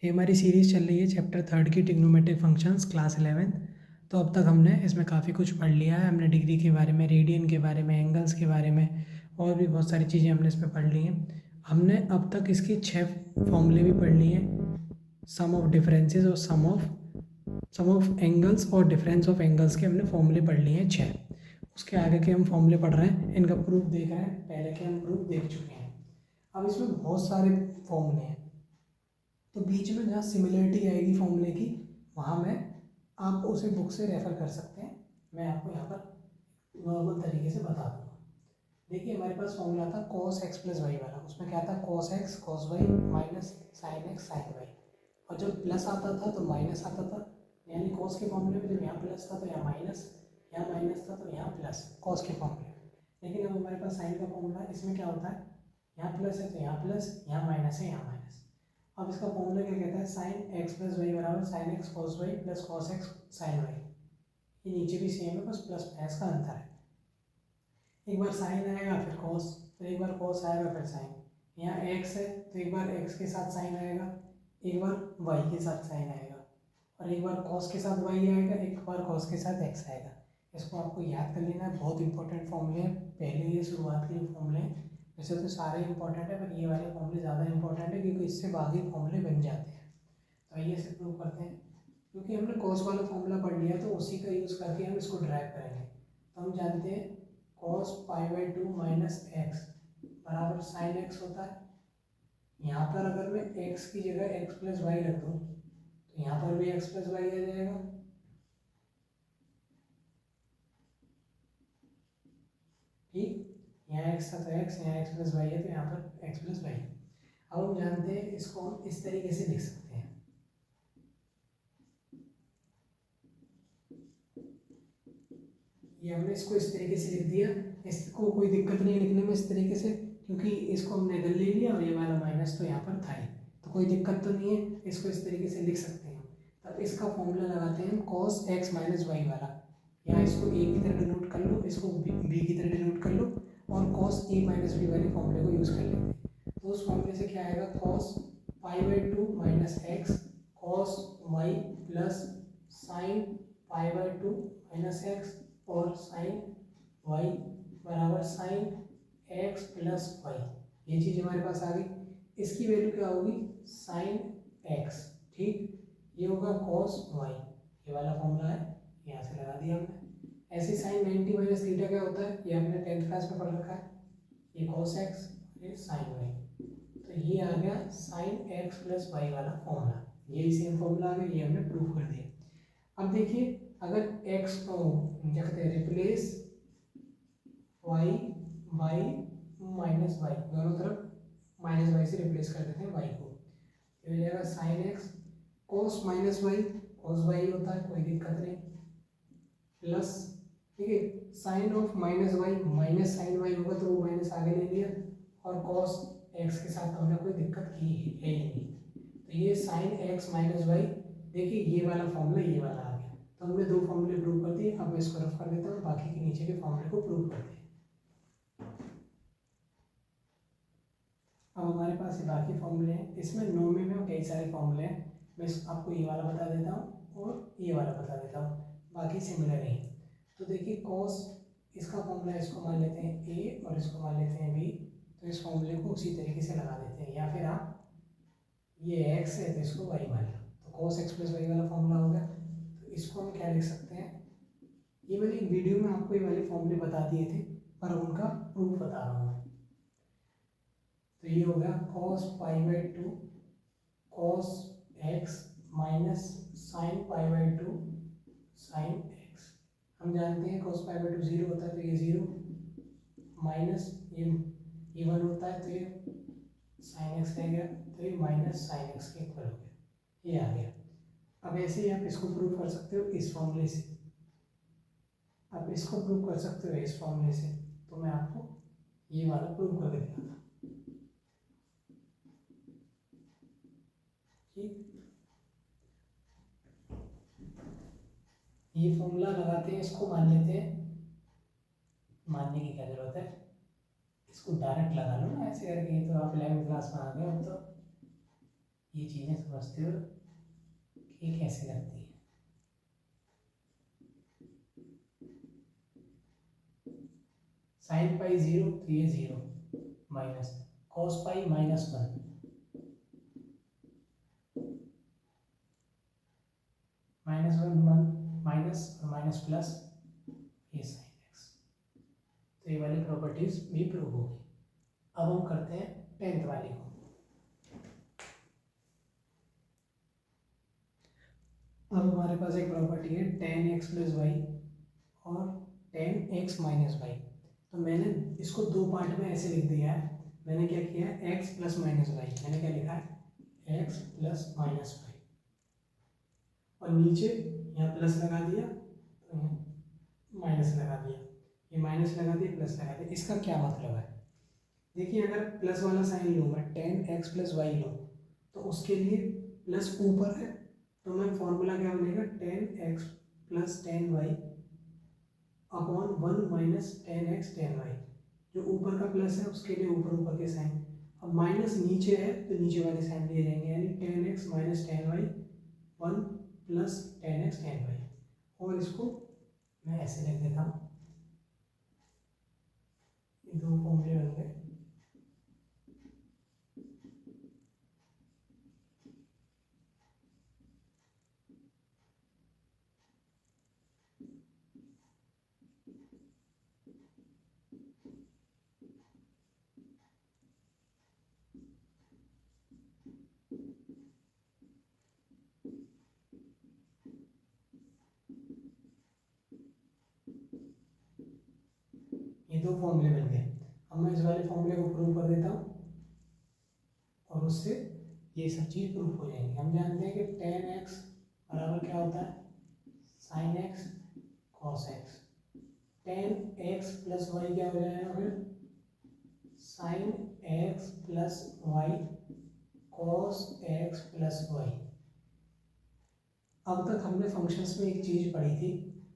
ये हमारी सीरीज़ चल रही है चैप्टर 3 की ट्रिग्नोमेट्रिक फंक्शंस क्लास 11। तो अब तक हमने इसमें काफ़ी कुछ पढ़ लिया है। हमने डिग्री के बारे में, रेडियन के बारे में, एंगल्स के बारे में और भी बहुत सारी चीज़ें हमने इसमें पढ़ ली हैं। हमने अब तक इसकी 6 फॉर्मूले भी पढ़ लिए हैं। सम ऑफ डिफरेंसेस और सम ऑफ एंगल्स और डिफरेंस ऑफ एंगल्स के हमने फॉर्मूले पढ़ लिए हैं 6। उसके आगे के हम फॉर्मूले पढ़ रहे हैं, इनका प्रूफ देख रहे हैं। पहले के हम प्रूफ देख चुके हैं। अब इसमें बहुत सारे फॉर्मूले हैं, तो बीच में जहाँ सिमिलरिटी आएगी फॉर्मूले की, वहाँ मैं आप उसे बुक से रेफ़र कर सकते हैं। मैं आपको यहाँ पर नॉर्मल तरीके से बता दूँगा। देखिए, हमारे पास फॉर्मूला था cos x प्लस वाई वाला। उसमें क्या था, cos x cos y minus sine x sine y। और जब प्लस आता था तो माइनस आता था, यानी cos के फॉर्मूले में जब यहाँ प्लस था तो यहाँ माइनस, यहाँ माइनस था तो यहाँ प्लस, cos के फॉर्मूले में। लेकिन अब हमारे पास साइन का फॉर्मूला है, इसमें क्या होता है, यहाँ प्लस है तो यहाँ प्लस, यहाँ माइनस है यहाँ माइनस। अब इसका फॉर्मूला क्या कहता है, साइन एक्स प्लस वाई बराबर sine x cos y plus cos x sine y. ये नीचे भी सेम है, बस प्लस माइनस का अंतर है। एक बार साइन आएगा फिर कॉस, तो एक बार कॉस आएगा फिर साइन। यहाँ एक्स है तो एक बार एक्स के साथ साइन आएगा, एक बार वाई के साथ साइन आएगा, और एक बार कॉस के साथ वाई आएगा, एक बार कॉस के साथ एक्स आएगा। इसको आपको याद कर लेना है, बहुत इंपॉर्टेंट फॉर्मूले हैं। पहले ये शुरुआत के जो फॉर्मूले हैं, वैसे तो सारे इंपॉर्टेंट है, पर ये वाले फॉर्मूले ज़्यादा इंपॉर्टेंट है क्योंकि इससे बाकी फॉर्मूले बन जाते हैं। तो आइए इसे प्रूव करते हैं। क्योंकि हमने कॉस वाला फॉर्मूला पढ़ लिया तो उसी का यूज़ करके हम इसको ड्राइव करेंगे। तो हम जानते हैं cos π/2 माइनस एक्स बराबर साइन एक्स होता है। यहाँ पर अगर मैं x की जगह x प्लस वाई रख दूँ तो यहाँ पर भी x प्लस वाई आ जाएगा। ठीक, यहाँ x था तो x, यहाँ x प्लस वाई है तो यहाँ पर x प्लस वाई। अब हम जानते हैं इसको हम इस तरीके से लिख सकते हैं। ये हमने इसको इस तरीके से लिख दिया। इसको कोई दिक्कत नहीं लिखने में इस तरीके से, क्योंकि इसको हमने इधर ले लिया और ये वाला माइनस तो यहाँ पर था ही, तो कोई दिक्कत तो नहीं है। इसको इस तरीके से लिख सकते हैं। तब इसका फॉर्मूला लगाते हैं हम cos x माइनस वाई वाला। यहाँ इसको a की तरह डिनोट कर लो, इसको b की तरह डिनोट कर लो, और cos a माइनस b वाले फॉर्मूले को यूज़ कर लेते हैं। तो उस फॉर्मूले से क्या आएगा, cos π/2 minus x cos y plus sine π/2 minus x और साइन y बराबर साइन x प्लस वाई। ये चीज़ हमारे पास आ गई। इसकी वैल्यू क्या होगी, साइन x। ठीक, ये होगा cos y। ये वाला फॉर्मूला है, यहाँ से लगा दिया हमने। ऐसे साइन 90 माइनस थीटा क्या होता है, ये हमने 10th क्लास में पढ़ रखा है। ये cos x, ये साइन y, तो ये आ गया साइन x प्लस वाई वाला फॉर्मूला। ये सेम फॉर्मूला आ गया, ये हमने प्रूव कर दिया। अब देखिए, अगर x को क्या कहते हैं, replace y by minus y, दोनों तरफ माइनस वाई से रिप्लेस कर देते हैं y को, ये हो जाएगा sine x cos minus y, cos y होता है, कोई दिक्कत नहीं, प्लस, ठीक है, sine of minus y minus sine y होगा तो वो माइनस आगे ले लिया, और कॉस एक्स के साथ हमने कोई दिक्कत की है ही नहीं। तो ये साइन एक्स माइनस वाई, देखिए ये वाला फॉर्मूला ये वाला आ गया। तो हमने दो फॉर्मूले प्रूव कर दिए। अब मैं इसको रफ कर देता हूँ, बाकी के नीचे के फॉर्मूले को प्रूव करते हैं। अब हमारे पास ये बाकी फॉर्मूले हैं, इसमें नोमे में कई सारे फॉर्मूले हैं। मैं आपको ये वाला बता देता हूँ और ये वाला बता देता हूँ, बाकी सिमिलर ही। तो देखिए, कॉस, इसका फॉर्मूला इसको मान लेते हैं ए और इसको मान लेते हैं बी, तो इस फॉर्मूले को उसी तरीके से लगा देते हैं। या फिर आप, ये एक्स है तो इसको वाई मान लो, तो कॉस एक्स प्लस वाई वाला फॉर्मूला हो गया। तो इसको हम क्या लिख सकते हैं, ये मैंने एक वीडियो में आपको ये वाले फॉर्मूले बता दिए थे, पर उनका प्रूफ बता रहा हूँ। तो ये हो गया cos π/2 cos x minus sine π/2 sine x। हम जानते हैं cos π/2 जीरो होता है तो ये जीरो, माइनस ये वन होता है तो ये साइन x रह गया, तो ये माइनस साइन x के इक्वल हो गया, ये आ गया। अब ऐसे ही आप इसको प्रूव कर सकते हो इस फॉर्मूले से, आप इसको प्रूव कर सकते हो इस फॉर्मूले से। तो मैं आपको ये वाला प्रूव करके दिखाता हूँ। ठीक, ये फॉर्मूला लगाते हैं, इसको मान लेते हैं, मानने की क्या जरूरत है, इसको डायरेक्ट लगा लो ना ऐसे करके। तो आप 11th क्लास में आ गए हो, तो ये चीज़ें समझते हो कि ये कैसे लगती है। साइन पाई 0 तो ये 0 माइनस कॉस पाई -1 -1 माइनस और माइनस प्लस ये साइन एक्स। तो ये वाली प्रॉपर्टीज भी प्रूव होगी। अब हम करते हैं 10th वाली को। अब हमारे पास एक प्रॉपर्टी है tan x प्लस वाई और tan x माइनस वाई। तो मैंने इसको दो पार्ट में ऐसे लिख दिया है। मैंने क्या किया है x प्लस माइनस वाई, मैंने क्या लिखा है x प्लस माइनस वाई, और नीचे यहाँ प्लस लगा दिया तो यहाँ माइनस लगा दिया, ये माइनस लगा दिया प्लस लगा दिया। इसका क्या मतलब है, देखिए अगर प्लस वाला साइन लूँ मैं tan x प्लस वाई लूँ तो उसके लिए प्लस ऊपर है तो मैं फॉर्मूला क्या बनेगा tan x plus tan y upon 1 minus tan x tan y। जो ऊपर का प्लस है उसके लिए ऊपर ऊपर के साइन, अब माइनस नीचे है तो नीचे वाले साइन लिए जाएंगे, यानी tan x minus tan y 1 plus tan x tan y। और इसको मैं ऐसे लिख देता हूँ, ये दो फॉर्मूले बन गए। ये दो फॉर्मूले बन गए। अब मैं इस वाले फॉर्मूले को प्रूव कर देता हूँ और उससे ये सब चीज़ प्रूव हो जाएंगी। हम जानते हैं कि tan x बराबर क्या होता है sin x cos x। tan x plus y क्या हो जाएगा फिर sin x plus y cos x plus y. अब तक हमने फंक्शंस में एक चीज़ पढ़ी थी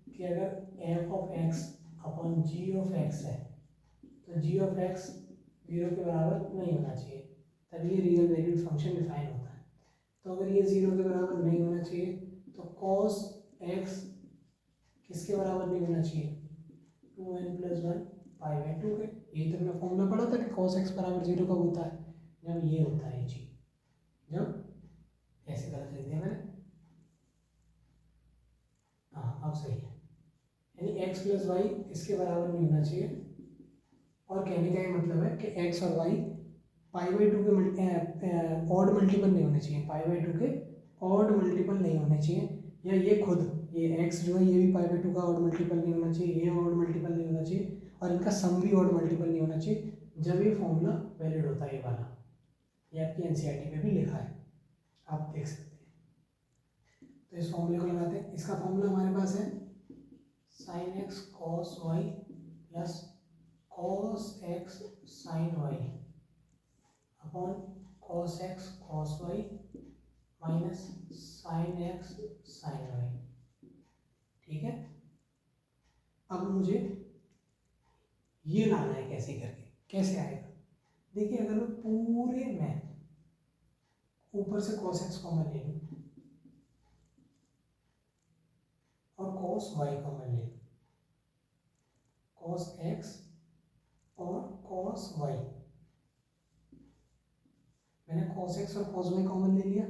कि अगर f of x upon g of x है तो g ऑफ x 0 के बराबर नहीं होना चाहिए, तभी ये रियल वैल्यूड फंक्शन डिफाइन होता है। तो अगर ये 0 के बराबर नहीं होना चाहिए तो cos x किसके बराबर नहीं होना चाहिए 2n प्लस 1 पाई बाई 2 के। यही तो हमने फॉर्मूला पढ़ा था कि cos x बराबर 0 कब होता है, जब ये होता है जी, जब ऐसे गलत लिख दिया मैंने, हाँ अब सही है, यानी x प्लस वाई इसके बराबर नहीं होना चाहिए। और कहने का ये मतलब है कि x और y पाई बाई 2 के ऑड मल्टीपल नहीं होने चाहिए, पाई बाई 2 के ऑड मल्टीपल नहीं होने चाहिए, या ये खुद ये x जो है ये भी पाई बाई 2 का ऑड मल्टीपल नहीं होना चाहिए, ये ऑड मल्टीपल नहीं होना चाहिए, और इनका सम भी ऑड मल्टीपल नहीं होना चाहिए, जब ये फॉर्मूला वैलिड होता है। ये वाला ये आपकी एनसीईआरटी में भी लिखा है, आप देख सकते हैं। तो इस फॉर्मूले को लगाते हैं। इसका फॉर्मूला हमारे पास है sine x cos y plus cos x sine y upon cos x cos y minus sin x sin y। ठीक है, अब मुझे ये लाना है कैसे करके, कैसे आएगा। देखिए अगर मैं पूरे में ऊपर से cos x कॉमन ले लूँ और cos y कॉमन ले लूँ, cos x और cos y, मैंने cos x और cos y कॉमन ले लिया।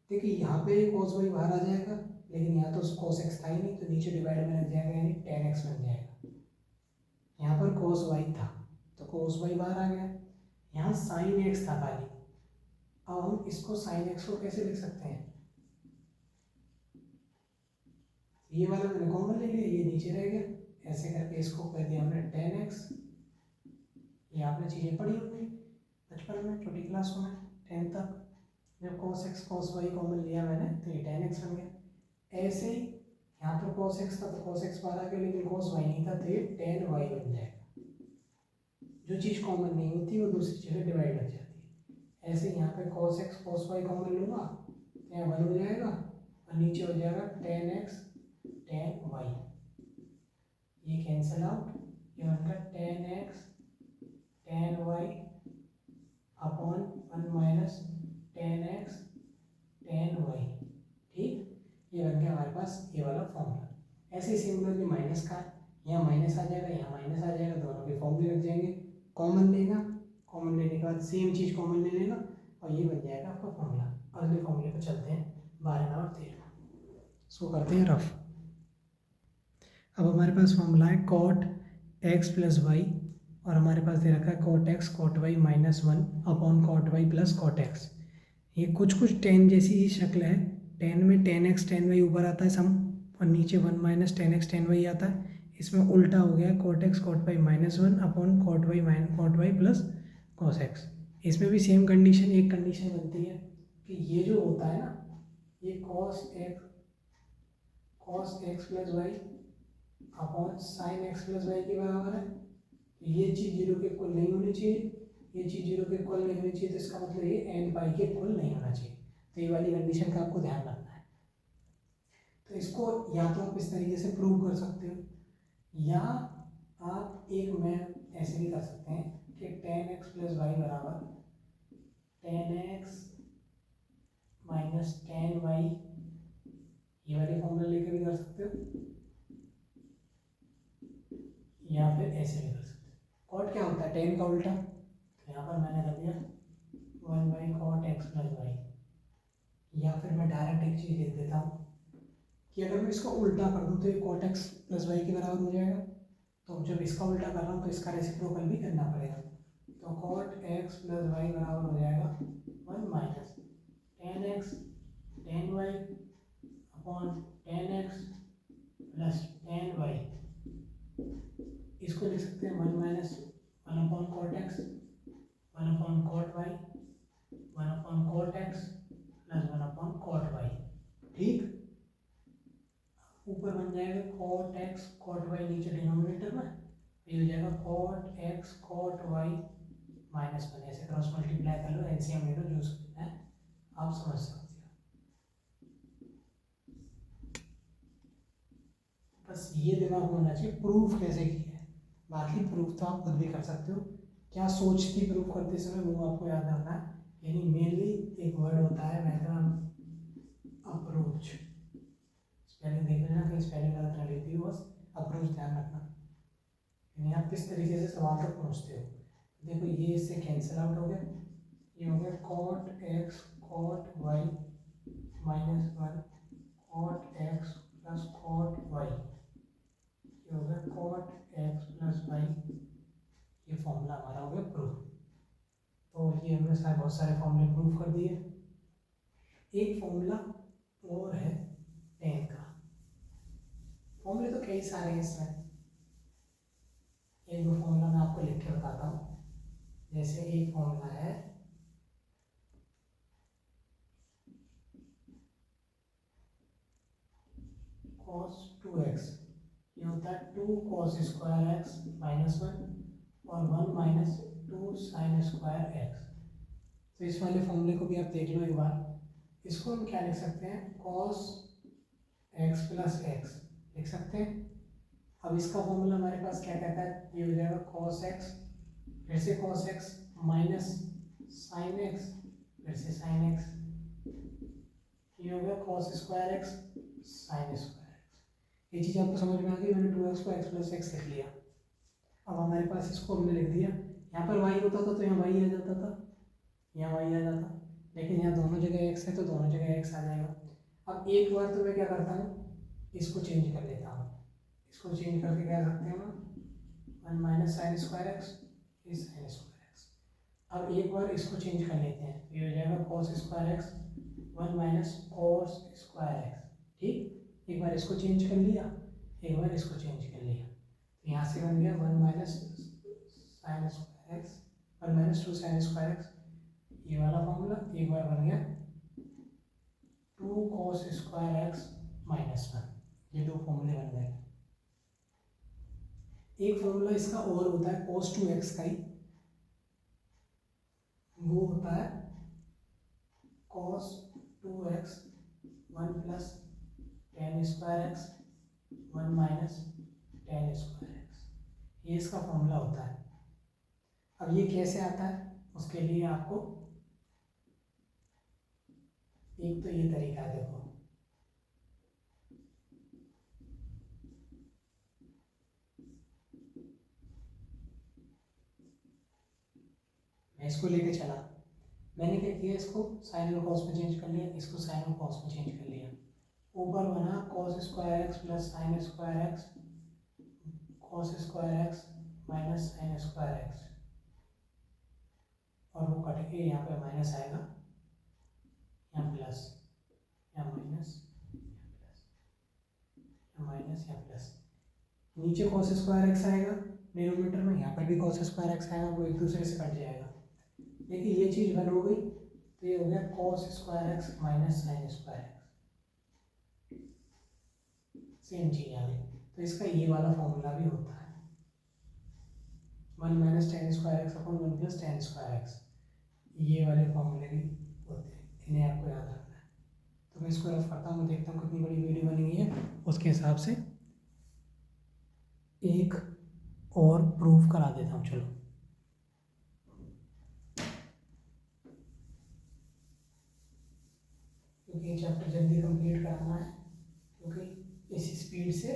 देखिए यहाँ पे cos y बाहर आ जाएगा, लेकिन यहाँ तो cos x था ही नहीं, तो नीचे डिवाइड में लग जाएगा, यानी tan x बन जाएगा। यहाँ पर cos y था तो cos y बाहर आ गया, यहाँ sin x था खाली। अब हम इसको sin x को कैसे लिख सकते हैं, ये वाला मैंने कॉमन ले लिया, ये नीचे रह गया, ऐसे करके इसको कर दिया हमने tan x। ये आपने चीज़ें पढ़ी होंगी बचपन में, छोटी क्लास में 10th तक, जब cos x cos y common लिया मैंने तो ये tan x बन गया। ऐसे ही यहाँ पर cos x था तो cos x बाहर आ गया, लेकिन cos y नहीं था तो ये tan y बन जाएगा। जो चीज़ कॉमन नहीं होती वो दूसरी जगह डिवाइड हो जाती है। ऐसे यहाँ पे cos x cos y common लूँगा तो यहाँ 1 हो जाएगा और नीचे हो जाएगा tan x tan y, ये कैंसिल आउट, ये बनकर tan x tan y upon 1 minus tan x ये बन गया हमारे पास ये वाला फॉर्मूला। ऐसे ही सिमिलरली माइनस का, यहाँ माइनस आ जाएगा, यहाँ माइनस आ जाएगा, दोनों के फॉर्मूले रख जाएंगे, कॉमन लेगा, कॉमन लेने के बाद सेम चीज़ कॉमन ले लेगा और ये बन जाएगा आपका फॉर्मूला। अगले फॉर्मूले पर चलते हैं 12 और 13। सो करते हैं रफ। अब हमारे पास फॉर्मूला है कॉट एक्स प्लस वाई और हमारे पास दे रखा है cot x cot y minus 1 upon cot y plus cot x. ये कुछ टेन जैसी ही शक्ल है। टेन में टेन एक्स टेन वाई ऊपर आता है सम और नीचे 1 minus tan x tan y आता है। इसमें उल्टा हो गया cot x cot y minus 1 upon cot y plus cos x. इसमें भी सेम कंडीशन, एक कंडीशन बनती है कि ये जो होता है ना, ये cos x plus y upon sine x plus y के बराबर है। ये चीज़ जीरो के इक्वल नहीं होनी चाहिए, ये चीज़ जीरो के इक्वल नहीं होनी चाहिए, तो इसका मतलब ये एन पाई के इक्वल नहीं होना चाहिए। तो ये वाली कंडीशन का आपको ध्यान रखना है। तो इसको या तो आप इस तरीके से प्रूव कर सकते हो, या आप एक मैं ऐसे भी कर सकते हैं कि टेन एक्स प्लस वाई बराबर tan x minus tan y, ये वाली फॉर्मूला लेकर भी कर सकते हो, या फिर ऐसे भी कर सकते हो। कॉट क्या होता है? टेन का उल्टा। तो यहाँ पर मैंने रख दिया 1 कॉट एक्स प्लस वाई। या फिर मैं डायरेक्ट एक चीज़ लिख देता हूँ कि अगर मैं इसका उल्टा कर दूँ तो ये कॉट एक्स प्लस वाई के बराबर हो जाएगा। तो जब इसका उल्टा कर रहा हूँ तो इसका रेसिप्रोकल भी करना पड़ेगा। तो कॉट एक्स प्लस वाई बराबर हो जाएगा 1 minus tan x tan y upon tan x plus tan y. इसको लिख सकते हैं 1 minus 1 upon cot x 1 upon cot y 1 upon cot x plus 1 upon cot y. ठीक, ऊपर बन जाएगा कॉट एक्स कॉट वाई, नीचे डिनोमिनेटर में ये हो जाएगा cot x cot y minus 1। ऐसे क्रॉस मल्टीप्लाई कर लो, एलसीएम ले लो, जो समझना है आप समझ सकते हो। बस ये दिमाग में होना चाहिए प्रूफ कैसे किया है। बाकी प्रूफ तो आप खुद भी कर सकते हो। क्या सोचती प्रूफ करते समय वो आपको याद रखना है। यानी मेनली एक वर्ड होता है मेथड अप्रोच। स्पेलिंग देख लेना, कहीं स्पेलिंग गलत ना लिखी हो, बस अप्रोच ध्यान रखना। यानी आप किस तरीके से सवाल तक पहुँचते हो। देखो ये इससे कैंसिल आउट हो गया, ये हो गया cot x cot y minus 1 cot x plus cot y, ये हो गया कॉट एक्स प्लस वाई। ये फॉर्मूला हमारा हो गया प्रूफ। तो ये हमने सारे बहुत सारे फॉर्मूले प्रूफ कर दिए। एक फॉर्मूला और है टेन का। फॉर्मूले तो कई सारे हैं इसमें, एक दो फॉर्मूला मैं आपको लिख के बताता हूँ। जैसे एक फॉर्मूला है cos 2x, ये होता है 2 cos स्क्वायर x माइनस 1 और 1 माइनस 2 साइन स्क्वायर x। तो इस वाले फॉर्मूले को भी आप देख लो एक बार। इसको हम क्या लिख सकते हैं, cos x प्लस एक्स लिख सकते हैं। अब इसका फॉर्मूला हमारे पास क्या कहता है, ये हो जाएगा cos x फिर से cos x minus sine x फिर से साइन x, ये हो गया cos square x sine square x। ये चीज़ आपको समझ में आ गई। मैंने 2x को x प्लस एक्स लिख लिया। अब हमारे पास इसको हमने लिख दिया, यहाँ पर y होता था तो यहाँ y आ जाता था, यहाँ y आ जाता, लेकिन यहाँ दोनों जगह x है तो दोनों जगह x आ जाएगा। अब एक बार तो मैं क्या करता हूँ, इसको चेंज कर लेता हूँ। इसको चेंज करके क्या रखते हैं हम 1 minus sine square x is sine square x. अब एक बार इसको चेंज कर लेते हैं, ये हो जाएगा cos square x 1 minus cos square x. ठीक, एक बार इसको चेंज कर लिया, एक बार इसको चेंज कर लिया, तो यहाँ से बन गया 1 minus sine square x 1 minus 2 sign square x, ये वाला फॉर्मूला। एक बार बन गया 2 cos स्क्वायर एक्स माइनस 1। ये दो फॉर्मूले बन गए। एक फॉर्मूला इसका और होता है cos 2x का ही, वो होता है cos 2x 1 plus ten square x 1 minus ten square x, ये इसका फॉर्मूला होता है। अब ये कैसे आता है, उसके लिए आपको एक तो ये तरीका है, देखो इसको लेके चला, मैंने क्या किया, इसको साइन और कॉस में चेंज कर लिया, इसको साइन और कॉस में चेंज कर लिया। ऊपर बना cos square x plus sign square x, cos square x minus sine square x, और वो कट के यहाँ पे माइनस आएगा, यहाँ प्लस, यहाँ माइनस, यहाँ माइनस, यहाँ प्लस। नीचे कॉस स्क्वायर एक्स आएगा डिनोमिनेटर में, यहाँ पर भी कॉस स्क्वायर एक्स आएगा, वो एक दूसरे से कट जाएगा। देखिए ये चीज़ बन हो गई, तो ये हो गया cos square x minus sine square x, same चीज़ आ गई। तो इसका ये वाला फॉर्मूला भी होता है 1 minus ten square x upon 1 plus ten square x, ये वाले फॉर्मूले भी होते हैं, इन्हें आपको याद रखना है। तो मैं इसको रफ करता हूँ, देखता हूँ कितनी बड़ी वीडियो बनी हुई है, उसके हिसाब से एक और प्रूफ करा देता हूँ। चलो क्योंकि ये चैप्टर जल्दी कंप्लीट कराना है, क्योंकि इस स्पीड से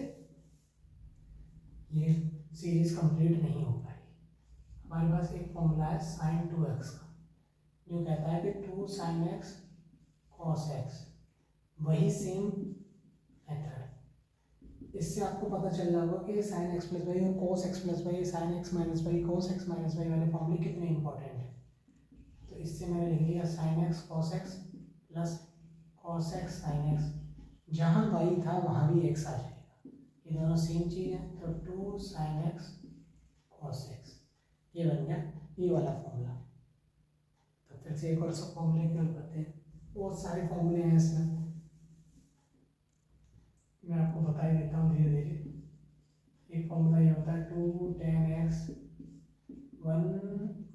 ये सीरीज कंप्लीट नहीं हो पाएगी। हमारे पास एक फॉर्मूला है साइन 2x का, जो कहता है कि 2 साइन एक्स कॉस एक्स, वही सेम मेथड। इससे आपको पता चल रहा होगा कि साइन एक्स प्लस वाई और cos x plus y, sine x minus y, cos x minus y वाले फॉर्मूले कितने इंपॉर्टेंट हैं। तो इससे मैंने लिख लिया sign x cos x plus cos x sine x, जहाँ वाई था वहाँ भी एक्स आ जाएगा, ये दोनों सेम चीज़ है। तो 2 साइन एक्स कॉस एक्स, ये बन गया ये वाला फॉर्मूला। तो फिर से एक और सब फॉर्मूले की हेल्प करते हैं, बहुत सारे फॉर्मूले हैं इसमें, मैं आपको बता ही देता हूँ धीरे धीरे। एक फॉर्मूला ये होता है 2 tan x 1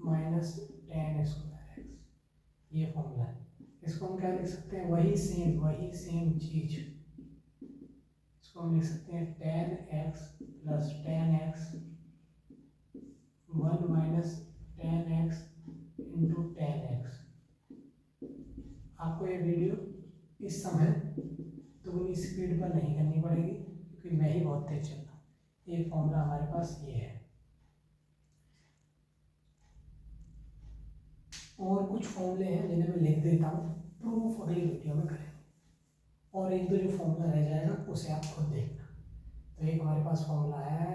minus tan square x, ये फॉर्मूला है। इसको हम क्या लिख सकते हैं, वही सेम चीज, इसको हम लिख सकते हैं tan x plus tan x 1 minus tan x into tan x। आपको ये वीडियो इस समय दुगनी स्पीड पर नहीं करनी पड़ेगी, क्योंकि मैं ही बहुत तेज चल रहा हूँ। एक फॉर्मूला हमारे पास ये है, और कुछ फॉर्मूले हैं जिन्हें मैं लिख देता हूँ, प्रूफ अगली वीडियो में करेंगे, और एक दो जो फॉर्मूला रह जाएगा उसे आप खुद देखना। तो एक हमारे पास फॉर्मूला है,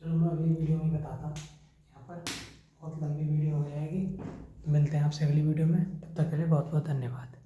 चलो मैं अगली वीडियो में बताता हूँ, यहाँ पर बहुत लंबी वीडियो हो जाएगी। तो मिलते हैं आपसे अगली वीडियो में, तब तक के लिए बहुत बहुत धन्यवाद।